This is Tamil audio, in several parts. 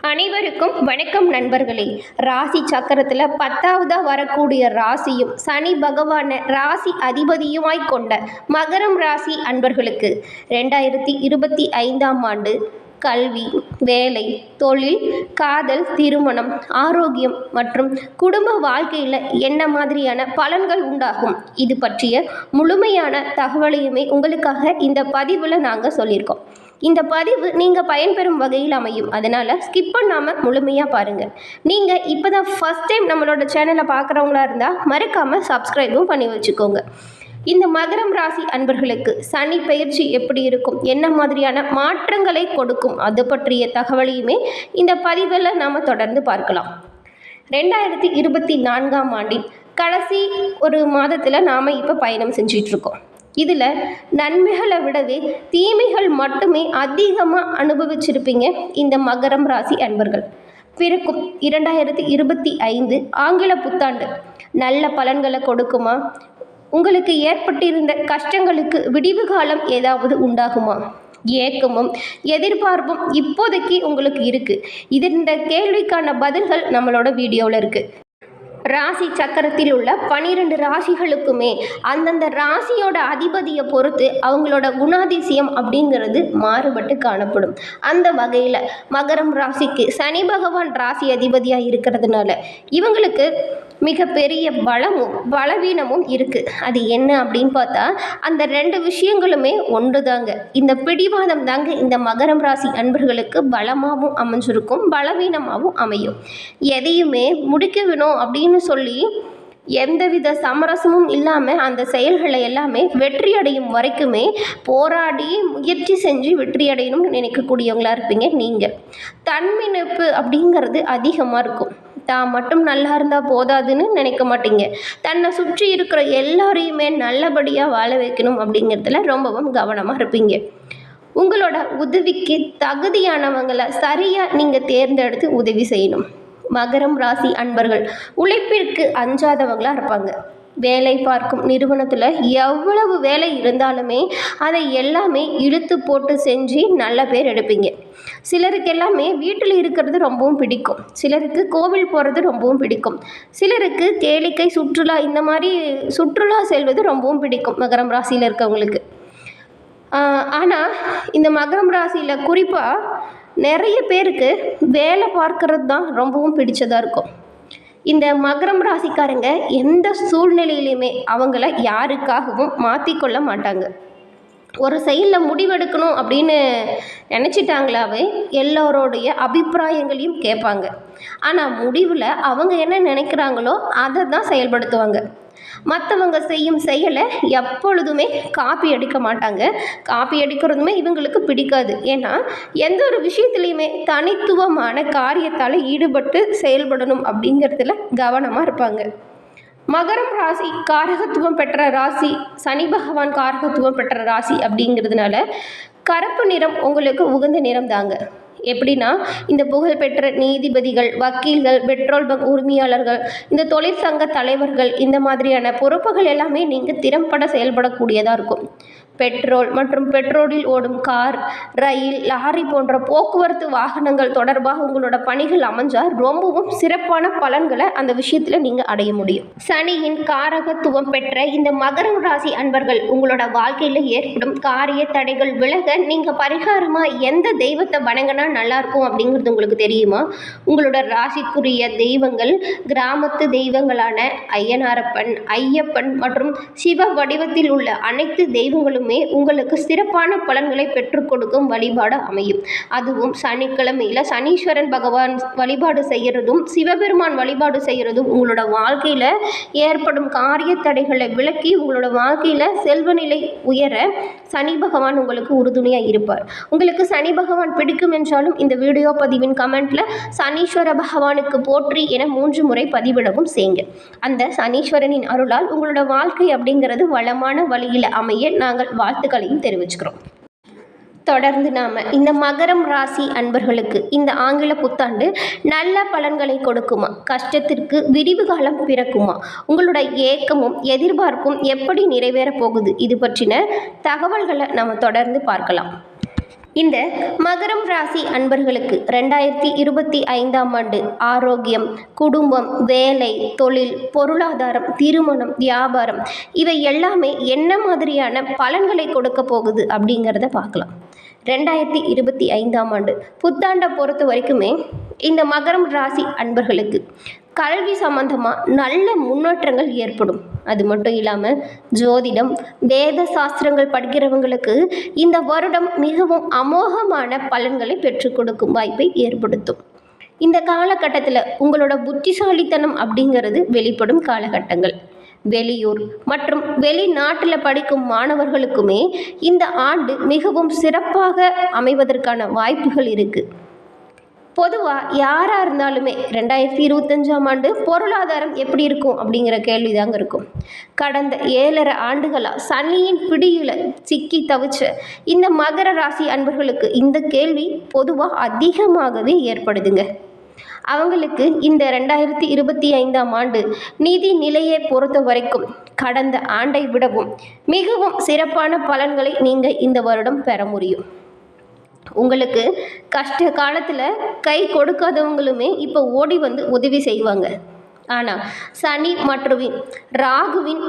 அனைவருக்கும் வணக்கம் நண்பர்களே. ராசி சக்கரத்தில் 10ஆவதாக வரக்கூடிய ராசியும் சனி பகவானை ராசி அதிபதியுமாய் கொண்ட மகரம் ராசி அன்பர்களுக்கு 2025ஆம் ஆண்டு கல்வி, வேலை, தொழில், காதல், திருமணம், ஆரோக்கியம் மற்றும் குடும்ப வாழ்க்கையில் என்ன மாதிரியான பலன்கள் உண்டாகும், இது பற்றிய முழுமையான தகவலையுமே உங்களுக்காக இந்த பதிவில் நாங்கள் சொல்லியிருக்கோம். இந்த பதிவு நீங்கள் பயன்பெறும் வகையில் அமையும். அதனால் ஸ்கிப் பண்ணாமல் முழுமையாக பாருங்கள். நீங்கள் இப்போ தான் ஃபஸ்ட் டைம் நம்மளோட சேனலை பார்க்குறவங்களா இருந்தால் மறக்காமல் சப்ஸ்கிரைபும் பண்ணி வச்சுக்கோங்க. இந்த மகரம் ராசி அன்பர்களுக்கு சனி பயிற்சி எப்படி இருக்கும், என்ன மாதிரியான மாற்றங்களை கொடுக்கும், அது பற்றிய தகவலையுமே இந்த பதிவில் நாம் தொடர்ந்து பார்க்கலாம். 2024ஆம் ஆண்டின் கடைசி ஒரு மாதத்தில் நாம் இப்போ பயணம் செஞ்சிட்ருக்கோம். இதில் நன்மைகளை விடவே தீமைகள் மட்டுமே அதிகமாக அனுபவிச்சிருப்பீங்க இந்த மகரம் ராசி அன்பர்கள். பிறக்கும் 2025 ஆங்கில புத்தாண்டு நல்ல பலன்களை கொடுக்குமா? உங்களுக்கு ஏற்பட்டிருந்த கஷ்டங்களுக்கு விடிவு காலம் ஏதாவது உண்டாகுமா? ஏக்கமும் எதிர்பார்ப்பும் இப்போதைக்கு உங்களுக்கு இருக்குது. இந்த கேள்விக்கான பதில்கள் நம்மளோட வீடியோவில் இருக்குது. ராசி சக்கரத்தில் உள்ள 12 ராசிகளுக்குமே அந்தந்த ராசியோட அதிபதியை பொறுத்து அவங்களோட குணாதிசயம் அப்படிங்கிறது மாறுபட்டு காணப்படும். அந்த வகையில் மகரம் ராசிக்கு சனி பகவான் ராசி அதிபதியாக இருக்கிறதுனால இவங்களுக்கு மிகப்பெரிய பலமும் பலவீனமும் இருக்குது. அது என்ன அப்படின்னு பார்த்தா அந்த 2 விஷயங்களுமே ஒன்று தாங்க. இந்த பிடிவாதம் தாங்க இந்த மகரம் ராசி அன்பர்களுக்கு பலமாகவும் அமைஞ்சிருக்கும், பலவீனமாகவும் அமையும். எதையுமே முடிக்க வேணும் அப்படின்னு சொல்லி எந்தவித சமரசமும் இல்லாமல் அந்த செயல்களை எல்லாமே வெற்றி அடையும் வரைக்குமே போராடி முயற்சி செஞ்சு வெற்றி அடையணும்னு நினைக்கக்கூடியவங்களாக இருப்பீங்க. நீங்கள் தன்மிணப்பு அப்படிங்கிறது அதிகமாக இருக்கும். தான் மட்டும் நல்லா இருந்தால் போதாதுன்னு நினைக்க மாட்டீங்க. தன்னை சுற்றி இருக்கிற எல்லாரையுமே நல்லபடியாக வாழ வைக்கணும் அப்படிங்கிறதுல ரொம்பவும் கவனமாக இருப்பீங்க. உங்களோட உதவிக்கு தகுதியானவங்களை சரியாக நீங்கள் தேர்ந்தெடுத்து உதவி செய்யணும். மகரம் ராசி அன்பர்கள் உழைப்பிற்கு அஞ்சாதவங்களாக இருப்பாங்க. வேலை பார்க்கும் நிறுவனத்தில் எவ்வளவு வேலை இருந்தாலுமே அதை எல்லாமே இழுத்து போட்டு செஞ்சு நல்ல பேர் எடுப்பீங்க. சிலருக்கு எல்லாமே வீட்டில் இருக்கிறது ரொம்பவும் பிடிக்கும். சிலருக்கு கோவில் போகிறது ரொம்பவும் பிடிக்கும். சிலருக்கு கேளிக்கை சுற்றுலா இந்த மாதிரி சுற்றுலா செல்வது ரொம்பவும் பிடிக்கும் மகரம் ராசியில் இருக்கவங்களுக்கு. ஆனால் இந்த மகரம் ராசியில் குறிப்பாக நிறைய பேருக்கு வேலை பார்க்கறது தான் ரொம்பவும் பிடிச்சதாக இருக்கும். இந்த மகரம் ராசிக்காரங்க எந்த சூழ்நிலையிலையுமே அவங்கள யாருக்காகவும் மாற்றிக்கொள்ள மாட்டாங்க. ஒரு செயலில் முடிவெடுக்கணும் அப்படின்னு நினச்சிட்டாங்களாவே எல்லோருடைய அபிப்பிராயங்களையும் கேட்பாங்க. ஆனால் முடிவில் அவங்க என்ன நினைக்கிறாங்களோ அதை தான் செயல்படுத்துவாங்க. மற்றவங்க செய்யும் செயலை எப்பொழுதுமே காப்பி அடிக்க மாட்டாங்க. காப்பி அடிக்கிறதுமே இவங்களுக்கு பிடிக்காது. ஏன்னா எந்த ஒரு விஷயத்துலையுமே தனித்துவமான காரியத்தால் ஈடுபட்டு செயல்படணும் அப்படிங்கிறதுல கவனமாக இருப்பாங்க. மகரம் ராசி காரகத்துவம் பெற்ற ராசி, சனி பகவான் காரகத்துவம் பெற்ற ராசி அப்படிங்கிறதுனால கருப்பு நிறம் உங்களுக்கு உகந்த நிறம் தாங்க. எப்படின்னா இந்த புகழ்பெற்ற நீதிபதிகள், வக்கீல்கள், பெட்ரோல் பங்க் உரிமையாளர்கள், இந்த தொழிற்சங்க தலைவர்கள், இந்த மாதிரியான பொறுப்புகள் எல்லாமே நீங்கள் திறம்பட செயல்படக்கூடியதாக இருக்கும். பெட்ரோல் மற்றும் பெட்ரோலில் ஓடும் கார், ரயில், லாரி போன்ற போக்குவரத்து வாகனங்கள் தொடர்பாக உங்களோட பணிகள் அமைஞ்சால் ரொம்பவும் சிறப்பான பலன்களை அந்த விஷயத்தில் நீங்கள் அடைய முடியும். சனியின் காரகத்துவம் பெற்ற இந்த மகரம் ராசி அன்பர்கள் உங்களோட வாழ்க்கையில் ஏற்படும் காரிய தடைகள் விலக நீங்கள் பரிகாரமாக எந்த தெய்வத்தை வணங்கினா நல்லாயிருக்கும் அப்படிங்கிறது உங்களுக்கு தெரியுமா? உங்களோட ராசிக்குரிய தெய்வங்கள் கிராமத்து தெய்வங்களான ஐயனாரப்பன், ஐயப்பன் மற்றும் சிவ வடிவத்தில் உள்ள அனைத்து தெய்வங்களும் உங்களுக்கு சிறப்பான பலன்களை பெற்றுக் கொடுக்கும் வழிபாடு அமையும். அதுவும் சனிக்கிழமையில் சனீஸ்வரன் பகவான் வழிபாடு செய்கிறதும் சிவபெருமான் வழிபாடு செய்கிறதும் உங்களோட வாழ்க்கையில் ஏற்படும் காரிய தடைகளை விலக்கி உங்களோட வாழ்க்கையில் செல்வநிலை உயர சனி பகவான் உங்களுக்கு உறுதுணையாக இருப்பார். உங்களுக்கு சனி பகவான் பிடிக்கும் என்றாலும் இந்த வீடியோ பதிவின் கமெண்ட்டில் சனீஸ்வர பகவானுக்கு போற்றி என 3 முறை பதிவிடவும் செய்யுங்க. அந்த சனீஸ்வரனின் அருளால் உங்களோட வாழ்க்கை அப்படிங்கிறது வளமான வழியில் அமைய நாங்கள் வாழ்த்துக்களையும் தெரிவிச்சுக்கிறோம். தொடர்ந்து நாம் இந்த மகரம் ராசி அன்பர்களுக்கு இந்த ஆங்கில புத்தாண்டு நல்ல பலன்களை கொடுக்குமா? கஷ்டத்திற்கு விடிவு காலம் பிறக்குமா? உங்களோட ஏக்கமும் எதிர்பார்ப்பும் எப்படி நிறைவேற போகுது? இது பற்றின தகவல்களை நாம் தொடர்ந்து பார்க்கலாம். இந்த மகரம் ராசி அன்பர்களுக்கு 2025ஆம் ஆண்டு ஆரோக்கியம், குடும்பம், வேலை, தொழில், பொருளாதாரம், திருமணம், வியாபாரம் இவை எல்லாமே என்ன மாதிரியான பலன்களை கொடுக்க போகுது அப்படிங்கிறத பார்க்கலாம். 2025ஆம் ஆண்டு புத்தாண்டை பொறுத்த வரைக்குமே இந்த மகரம் ராசி அன்பர்களுக்கு கல்வி சம்பந்தமாக நல்ல முன்னேற்றங்கள் ஏற்படும். அது மட்டும் இல்லாமல் ஜோதிடம், வேத சாஸ்திரங்கள் படிக்கிறவங்களுக்கு இந்த வருடம் மிகவும் அமோகமான பலன்களை பெற்றுக் கொடுக்கும் வாய்ப்பை ஏற்படுத்தும். இந்த காலகட்டத்தில் உங்களோட புத்திசாலித்தனம் அப்படிங்கிறது வெளிப்படும் காலகட்டங்கள். வெளியூர் மற்றும் வெளிநாட்டில் படிக்கும் மாணவர்களுக்குமே இந்த ஆண்டு மிகவும் சிறப்பாக அமைவதற்கான வாய்ப்புகள் இருக்குது. பொதுவாக யாராக இருந்தாலுமே 2025ஆம் ஆண்டு பொருளாதாரம் எப்படி இருக்கும் அப்படிங்கிற கேள்வி தாங்க இருக்கும். கடந்த 7.5 ஆண்டுகளாக சனியின் பிடியில் சிக்கி தவிச்ச இந்த மகர ராசி அன்பர்களுக்கு இந்த கேள்வி பொதுவாக அதிகமாகவே ஏற்படுதுங்க. அவங்களுக்கு இந்த 2025ஆம் ஆண்டு நிதி நிலையை பொறுத்த வரைக்கும் கடந்த ஆண்டை விடவும் மிகவும் சிறப்பான பலன்களை நீங்கள் இந்த வருடம் பெற முடியும். உங்களுக்கு கஷ்ட காலத்தில் கை கொடுக்காதவங்களுமே இப்போ ஓடி வந்து உதவி செய்வாங்க. ஆனால் சனி மற்றும் ராகுவின்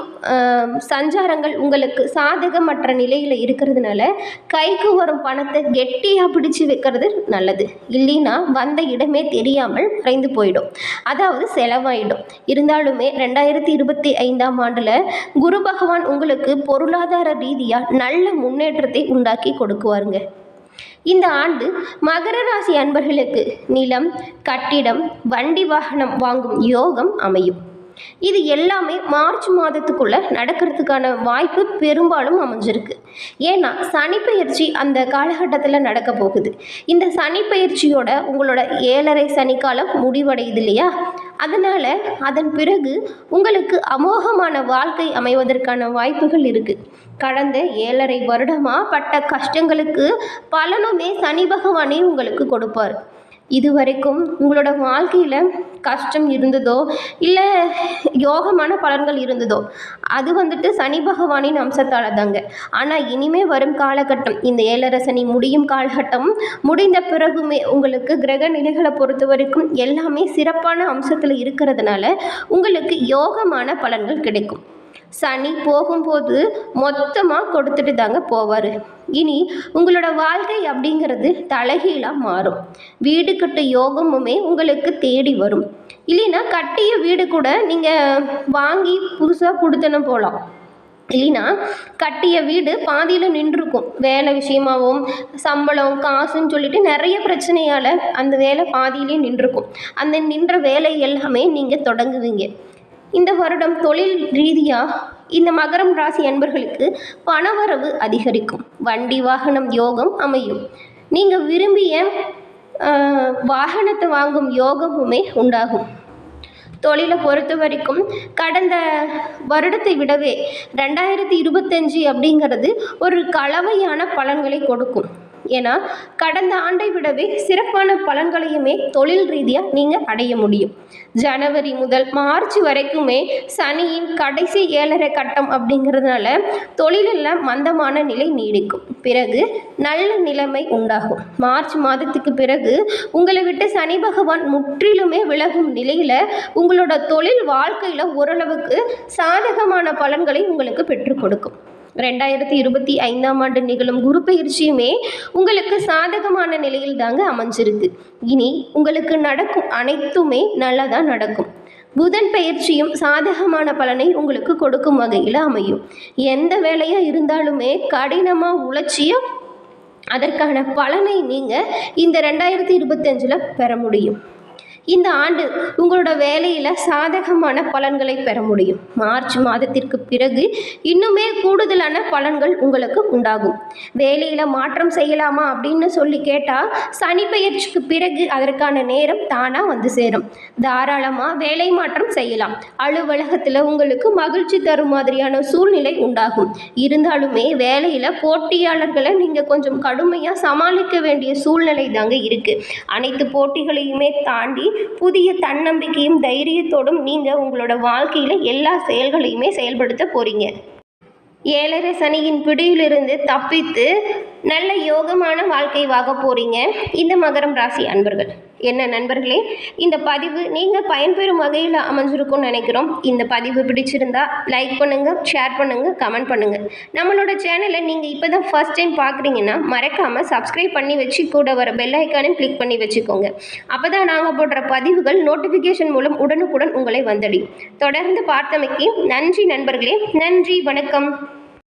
சஞ்சாரங்கள் உங்களுக்கு சாதகமற்ற நிலையில் இருக்கிறதுனால கைக்கு வரும் பணத்தை கெட்டியாக பிடிச்சி வைக்கிறது நல்லது. இல்லைன்னா வந்த இடமே தெரியாமல் மறைந்து போயிடும், அதாவது செலவாயிடும். இருந்தாலுமே 2025ஆம் ஆண்டில் குரு பகவான் உங்களுக்கு பொருளாதார ரீதியாக நல்ல முன்னேற்றத்தை உண்டாக்கி கொடுக்குவாருங்க. இந்த ஆண்டு மகர ராசி அன்பர்களுக்கு நிலம், கட்டிடம், வண்டி வாகனம் வாங்கும் யோகம் அமையும். இது எல்லாமே மார்ச் மாதத்துக்குள்ளே நடக்கிறதுக்கான வாய்ப்பு பெரும்பாலும் அமைஞ்சிருக்கு. ஏன்னா சனிப்பெயர்ச்சி அந்த காலகட்டத்தில் நடக்க போகுது. இந்த சனிப்பெயர்ச்சியோட உங்களோட 7.5 சனிக்காலம் முடிவடையுது இல்லையா? அதனால் அதன் பிறகு உங்களுக்கு அமோகமான வாழ்க்கை அமைவதற்கான வாய்ப்புகள் இருக்குது. கடந்த 7.5 வருடமாக பட்ட கஷ்டங்களுக்கு பலனுமே சனி பகவானே உங்களுக்கு கொடுப்பார். இதுவரைக்கும் உங்களோட வாழ்க்கையில் கஷ்டம் இருந்ததோ இல்லை யோகமான பலன்கள் இருந்ததோ அது வந்துட்டு சனி பகவானின் அம்சத்தால் தாங்க. ஆனால் இனிமே வரும் காலகட்டம், இந்த 7.5 சனி முடியும் காலகட்டம் முடிந்த பிறகுமே உங்களுக்கு கிரக நிலைகளை பொறுத்த வரைக்கும் எல்லாமே சிறப்பான அம்சத்தில் இருக்கிறதுனால உங்களுக்கு யோகமான பலன்கள் கிடைக்கும். சனி போகும்போது மொத்தமாக கொடுத்துட்டு தாங்க போவார். இனி உங்களோட வாழ்க்கை அப்படிங்கிறது தலைகீழாக மாறும். வீடு கட்டு யோகமுமே உங்களுக்கு தேடி வரும். இல்லைன்னா கட்டிய வீடு கூட நீங்கள் வாங்கி புதுசாக கொடுத்தனும் போகலாம். இல்லைன்னா கட்டிய வீடு பாதியில் நின்றுருக்கும். வேலை விஷயமாகவும் சம்பளம் காசுன்னு சொல்லிட்டு நிறைய பிரச்சனையால் அந்த வேலை பாதியிலே நின்றுருக்கும். அந்த நின்ற வேலை எல்லாமே நீங்கள் தொடங்குவீங்க. இந்த வருடம் தொழில் ரீதியாக இந்த மகரம் ராசி அன்பர்களுக்கு பணவரவு அதிகரிக்கும். வண்டி வாகனம் யோகம் அமையும். நீங்கள் விரும்பிய வாகனத்தை வாங்கும் யோகமுமே உண்டாகும். தொழிலை பொறுத்த வரைக்கும் கடந்த வருடத்தை விடவே 2025 அப்படிங்கிறது ஒரு கலவையான பலன்களை கொடுக்கும். ஏன்னா கடந்த ஆண்டை விடவே சிறப்பான பலன்களையுமே தொழில் ரீதியாக நீங்கள் அடைய முடியும். ஜனவரி முதல் மார்ச் வரைக்குமே சனியின் கடைசி 7.5 கட்டம் அப்படிங்கிறதுனால தொழிலில் மந்தமான நிலை நீடிக்கும். பிறகு நல்ல நிலைமை உண்டாகும். மார்ச் மாதத்துக்கு பிறகு உங்களை விட்டு சனி பகவான் முற்றிலுமே விலகும் நிலையில் உங்களோட தொழில் வாழ்க்கையில் ஓரளவுக்கு சாதகமான பலன்களை உங்களுக்கு பெற்றுக் கொடுக்கும். 2025ஆம் ஆண்டு நிகழும் குரு பயிற்சியுமே உங்களுக்கு சாதகமான நிலையில் தாங்க அமைஞ்சிருக்கு. இனி உங்களுக்கு நடக்கும் அனைத்துமே நல்லதாக நடக்கும். புதன் பயிற்சியும் சாதகமான பலனை உங்களுக்கு கொடுக்கும் வகையில் அமையும். எந்த வேலையாக இருந்தாலுமே கடினமாக உழைச்சியும் அதற்கான பலனை நீங்கள் இந்த 2025 பெற முடியும். இந்த ஆண்டு உங்களோட வேலையில் சாதகமான பலன்களை பெற முடியும். மார்ச் மாதத்திற்கு பிறகு இன்னுமே கூடுதலான பலன்கள் உங்களுக்கு உண்டாகும். வேலையில் மாற்றம் செய்யலாமா அப்படின்னு சொல்லி கேட்டால் சனி பெயர்ச்சிக்கு பிறகு அதற்கான நேரம் தானாக வந்து சேரும். தாராளமாக வேலை மாற்றம் செய்யலாம். அலுவலகத்தில் உங்களுக்கு மகிழ்ச்சி தரும் மாதிரியான சூழ்நிலை உண்டாகும். இருந்தாலுமே வேலையில் போட்டியாளர்களை நீங்கள் கொஞ்சம் கடுமையாக சமாளிக்க வேண்டிய சூழ்நிலை தாங்க இருக்குது. அனைத்து போட்டிகளையுமே தாண்டி புதிய தன்னம்பிக்கையும் தைரியத்தோடும் நீங்கள் உங்களோட வாழ்க்கையில் எல்லா செயல்களையுமே செயல்படுத்த போகிறீங்க. 7.5 சனியின் பிடியிலிருந்து தப்பித்து நல்ல யோகமான வாழ்க்கை வாழ போகிறீங்க இந்த மகரம் ராசி அன்பர்கள். என்ன நண்பர்களே, இந்த பதிவு நீங்கள் பயன்பெறும் வகையில் அமைஞ்சிருக்கும்னு நினைக்கிறோம். இந்த பதிவு பிடிச்சிருந்தா லைக் பண்ணுங்கள், ஷேர் பண்ணுங்கள், கமெண்ட் பண்ணுங்கள். நம்மளோட சேனலை நீங்கள் இப்போ தான் ஃபர்ஸ்ட் டைம் பார்க்குறீங்கன்னா மறக்காமல் சப்ஸ்கிரைப் பண்ணி வச்சு கூட வர பெல் ஐக்கானையும் கிளிக் பண்ணி வச்சுக்கோங்க. அப்போ தான் நாங்கள் போடுற பதிவுகள் நோட்டிஃபிகேஷன் மூலம் உடனுக்குடன் உங்களை வந்தடையும். தொடர்ந்து பார்த்தமைக்கு நன்றி நண்பர்களே. நன்றி, வணக்கம்.